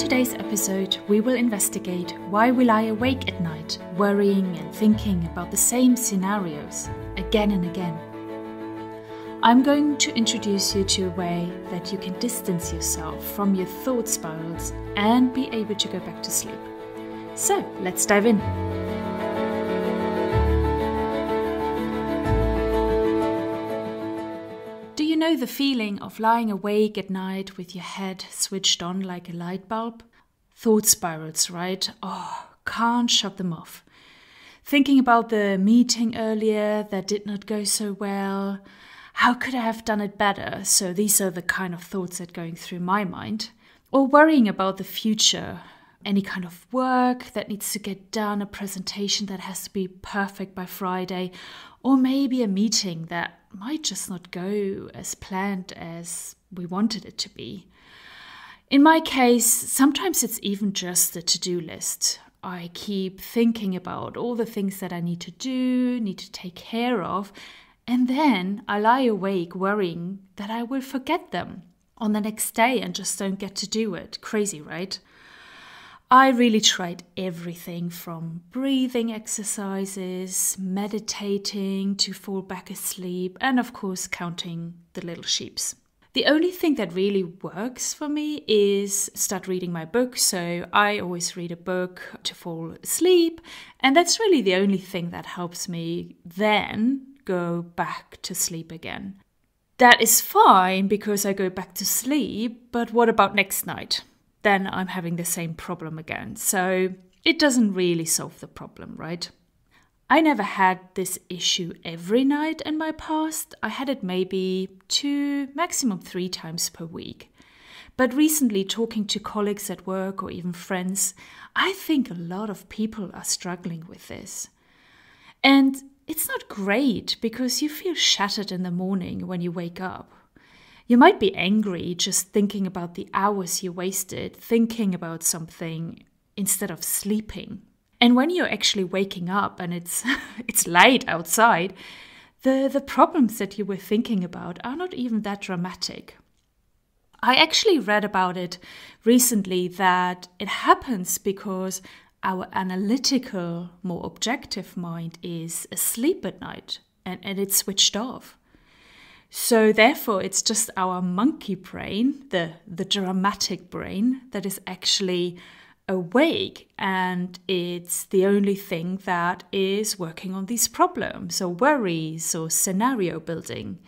today's episode, we will investigate why we lie awake at night, worrying and thinking about the same scenarios again and again. I'm going to introduce you to a way that you can distance yourself from your thought spirals and be able to go back to sleep. So, let's dive in. Do you know the feeling of lying awake at night with your head switched on like a light bulb? Thought spirals, right? Oh, can't shut them off. Thinking about the meeting earlier that did not go so well. How could I have done it better? So these are the kind of thoughts that are going through my mind. Or worrying about the future. Any kind of work that needs to get done, a presentation that has to be perfect by Friday, or maybe a meeting that might just not go as planned as we wanted it to be. In my case, sometimes it's even just a to-do list. I keep thinking about all the things that I need to do, need to take care of, and then I lie awake worrying that I will forget them on the next day and just don't get to do it. Crazy, right? I really tried everything from breathing exercises, meditating to fall back asleep, and of course counting the little sheeps. The only thing that really works for me is start reading my book. So I always read a book to fall asleep, and that's really the only thing that helps me then go back to sleep again. That is fine because I go back to sleep, but what about next night? Then I'm having the same problem again. So it doesn't really solve the problem, right? I never had this issue every night in my past. I had it maybe 2, maximum 3 times per week. But recently, talking to colleagues at work or even friends, I think a lot of people are struggling with this. And it's not great because you feel shattered in the morning when you wake up. You might be angry just thinking about the hours you wasted thinking about something instead of sleeping. And when you're actually waking up and it's light outside, the problems that you were thinking about are not even that dramatic. I actually read about it recently that it happens because our analytical, more objective mind is asleep at night and it's switched off. So therefore, it's just our monkey brain, the dramatic brain, that is actually awake, and it's the only thing that is working on these problems or worries or scenario building.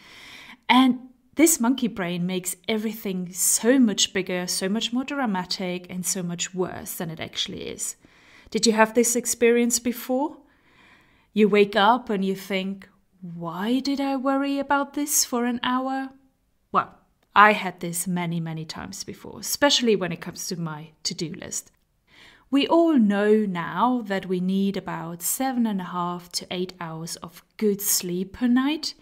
And this monkey brain makes everything so much bigger, so much more dramatic, and so much worse than it actually is. Did you have this experience before? You wake up and you think, why did I worry about this for an hour? Well, I had this many, many times before, especially when it comes to my to-do list. We all know now that we need about 7.5 to 8 hours of good sleep per night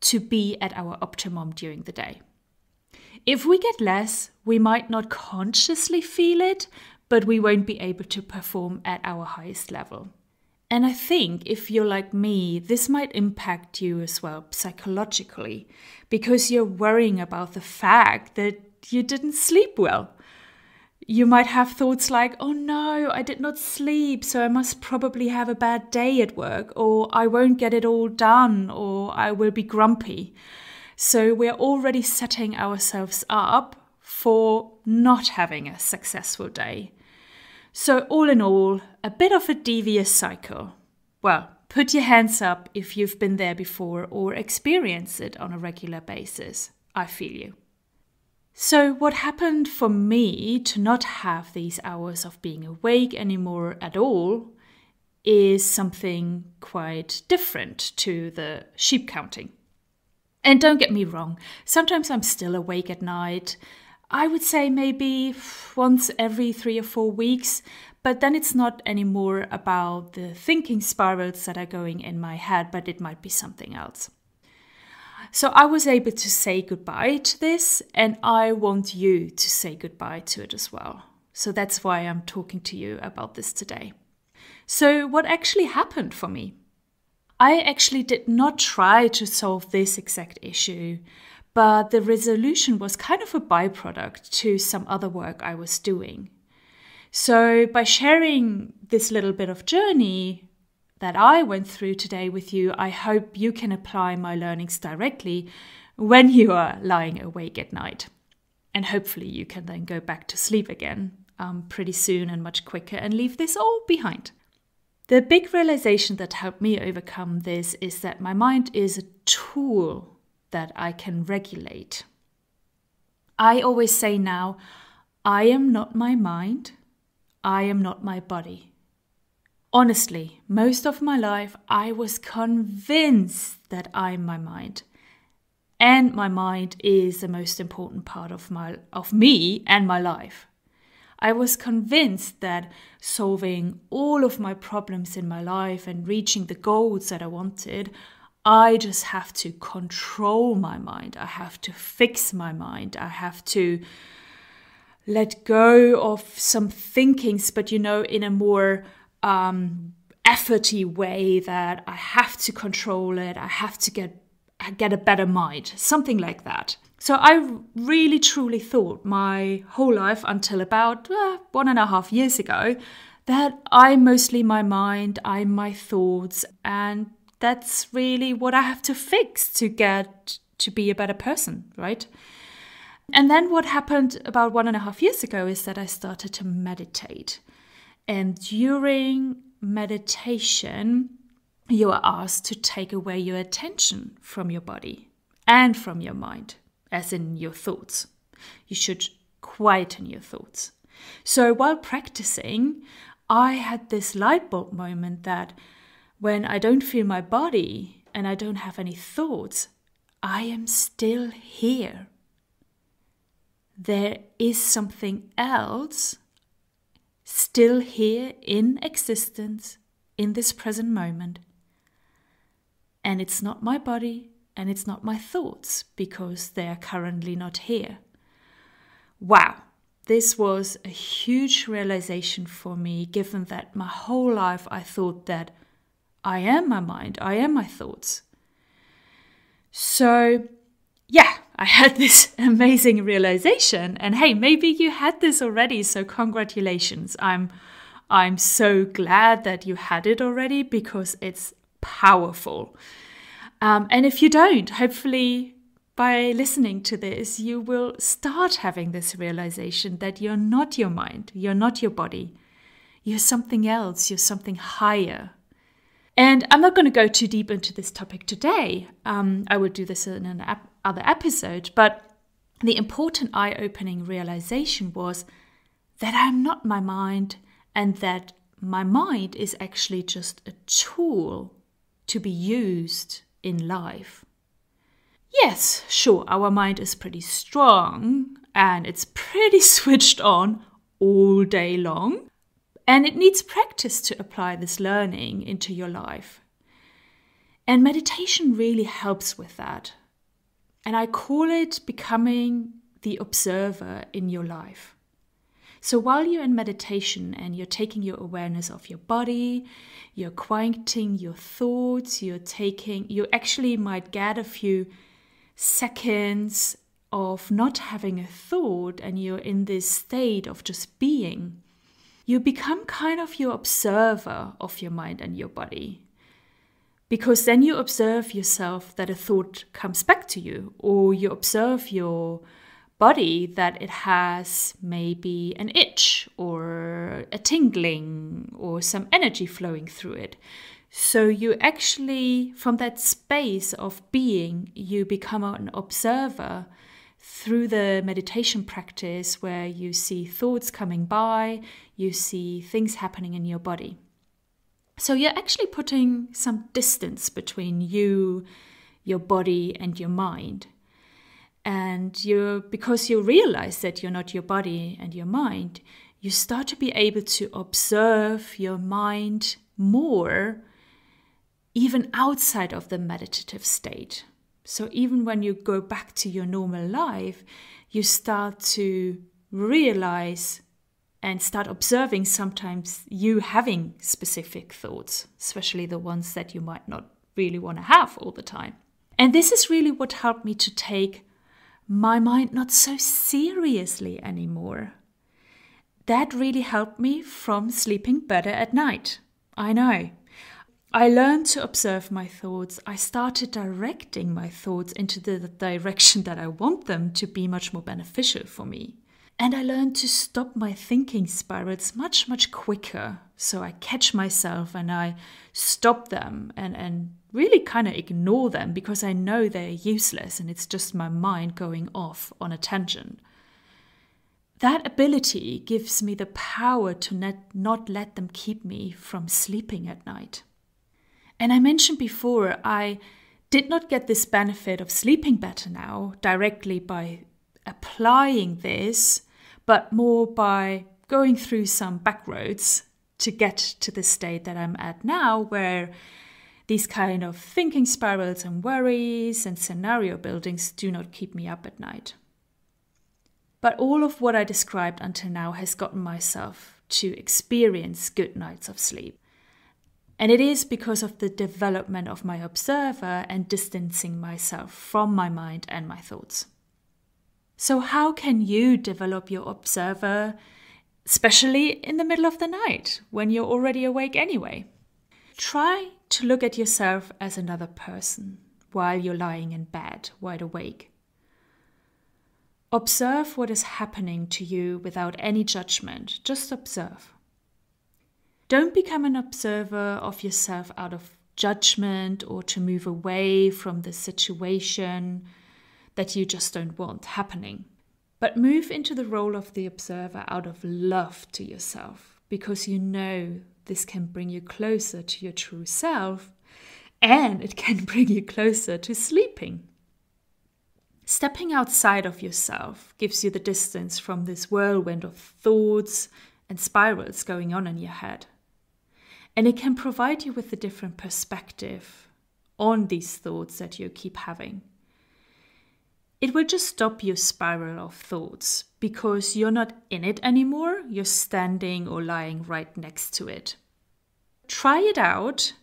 to be at our optimum during the day. If we get less, we might not consciously feel it, but we won't be able to perform at our highest level. And I think if you're like me, this might impact you as well psychologically, because you're worrying about the fact that you didn't sleep well. You might have thoughts like, oh no, I did not sleep, so I must probably have a bad day at work, or I won't get it all done, or I will be grumpy. So we're already setting ourselves up for not having a successful day. So all in all, a bit of a devious cycle. Well, put your hands up if you've been there before or experienced it on a regular basis. I feel you. So what happened for me to not have these hours of being awake anymore at all is something quite different to the sheep counting. And don't get me wrong, sometimes I'm still awake at night. I would say maybe once every 3 or 4 weeks, but then it's not anymore about the thinking spirals that are going in my head, but it might be something else. So I was able to say goodbye to this, and I want you to say goodbye to it as well. So that's why I'm talking to you about this today. So what actually happened for me? I actually did not try to solve this exact issue, but the resolution was kind of a byproduct to some other work I was doing. So by sharing this little bit of journey that I went through today with you, I hope you can apply my learnings directly when you are lying awake at night. And hopefully you can then go back to sleep again pretty soon and much quicker and leave this all behind. The big realization that helped me overcome this is that my mind is a tool that I can regulate. I always say now, I am not my mind, I am not my body. Honestly, most of my life I was convinced that I'm my mind. And my mind is the most important part of me and my life. I was convinced that solving all of my problems in my life and reaching the goals that I wanted, I just have to control my mind. I have to fix my mind. I have to let go of some thinkings, but in a more efforty way, that I have to control it. I have to get a better mind, something like that. So I really truly thought my whole life until about 1.5 years ago that I'm mostly my mind, I'm my thoughts, and that's really what I have to fix to get to be a better person, right? And then what happened about 1.5 years ago is that I started to meditate. And during meditation, you are asked to take away your attention from your body and from your mind, as in your thoughts. You should quieten your thoughts. So while practicing, I had this light bulb moment that when I don't feel my body and I don't have any thoughts, I am still here. There is something else still here in existence in this present moment. And it's not my body and it's not my thoughts because they are currently not here. Wow, this was a huge realization for me, given that my whole life I thought that I am my mind, I am my thoughts. So yeah, I had this amazing realization, and hey, maybe you had this already, so congratulations. I'm so glad that you had it already because it's powerful. And if you don't, hopefully by listening to this, you will start having this realization that you're not your mind, you're not your body, you're something else, you're something higher. And I'm not going to go too deep into this topic today. I will do this in another episode, but the important eye-opening realization was that I'm not my mind and that my mind is actually just a tool to be used in life. Yes, sure, our mind is pretty strong and it's pretty switched on all day long. And it needs practice to apply this learning into your life. And meditation really helps with that. And I call it becoming the observer in your life. So while you're in meditation and you're taking your awareness of your body, you're quieting your thoughts, you actually might get a few seconds of not having a thought and you're in this state of just being. You become kind of your observer of your mind and your body. Because then you observe yourself that a thought comes back to you, or you observe your body that it has maybe an itch or a tingling or some energy flowing through it. So you actually, from that space of being, you become an observer through the meditation practice where you see thoughts coming by, you see things happening in your body. So you're actually putting some distance between you, your body, and your mind. And because you realize that you're not your body and your mind, you start to be able to observe your mind more, even outside of the meditative state. So even when you go back to your normal life, you start to realize and start observing sometimes you having specific thoughts, especially the ones that you might not really want to have all the time. And this is really what helped me to take my mind not so seriously anymore. That really helped me from sleeping better at night. I know. I learned to observe my thoughts. I started directing my thoughts into the direction that I want them to be much more beneficial for me. And I learned to stop my thinking spirals much, much quicker. So I catch myself and I stop them and really kind of ignore them because I know they're useless and it's just my mind going off on a tangent. That ability gives me the power to not let them keep me from sleeping at night. And I mentioned before, I did not get this benefit of sleeping better now directly by applying this, but more by going through some back roads to get to the state that I'm at now, where these kind of thinking spirals and worries and scenario buildings do not keep me up at night. But all of what I described until now has gotten myself to experience good nights of sleep. And it is because of the development of my observer and distancing myself from my mind and my thoughts. So how can you develop your observer, especially in the middle of the night when you're already awake anyway? Try to look at yourself as another person while you're lying in bed, wide awake. Observe what is happening to you without any judgment. Just observe. Don't become an observer of yourself out of judgment or to move away from the situation that you just don't want happening. But move into the role of the observer out of love to yourself, because you know this can bring you closer to your true self and it can bring you closer to sleeping. Stepping outside of yourself gives you the distance from this whirlwind of thoughts and spirals going on in your head. And it can provide you with a different perspective on these thoughts that you keep having. It will just stop your spiral of thoughts because you're not in it anymore. You're standing or lying right next to it. Try it out.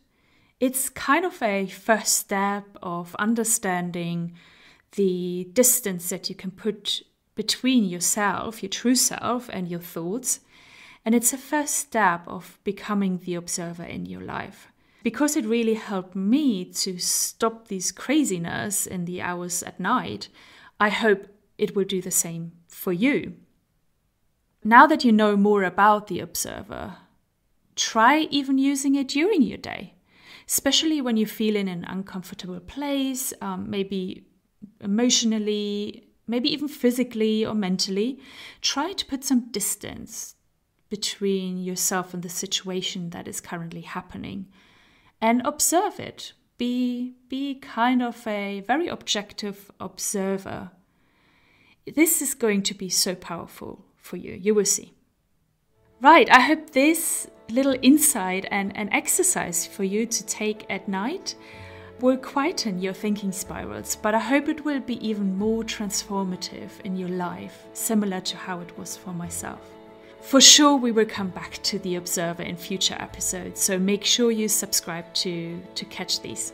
It's kind of a first step of understanding the distance that you can put between yourself, your true self, and your thoughts. And it's a first step of becoming the observer in your life. Because it really helped me to stop this craziness in the hours at night, I hope it will do the same for you. Now that you know more about the observer, try even using it during your day, especially when you feel in an uncomfortable place, maybe emotionally, maybe even physically or mentally. Try to put some distance between yourself and the situation that is currently happening and observe it. Be kind of a very objective observer. This is going to be so powerful for you. You will see. Right, I hope this little insight and an exercise for you to take at night will quieten your thinking spirals, but I hope it will be even more transformative in your life, similar to how it was for myself. For sure, we will come back to the observer in future episodes, so make sure you subscribe to catch these.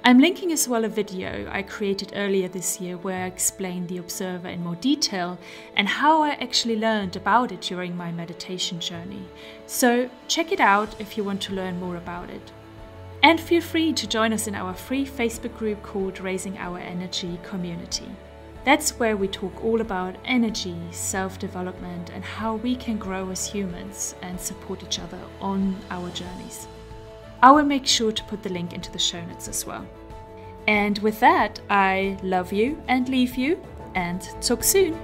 I'm linking as well a video I created earlier this year where I explained the observer in more detail and how I actually learned about it during my meditation journey. So check it out if you want to learn more about it. And feel free to join us in our free Facebook group called Raising Our Energy Community. That's where we talk all about energy, self-development, and how we can grow as humans and support each other on our journeys. I will make sure to put the link into the show notes as well. And with that, I love you and leave you, and talk soon.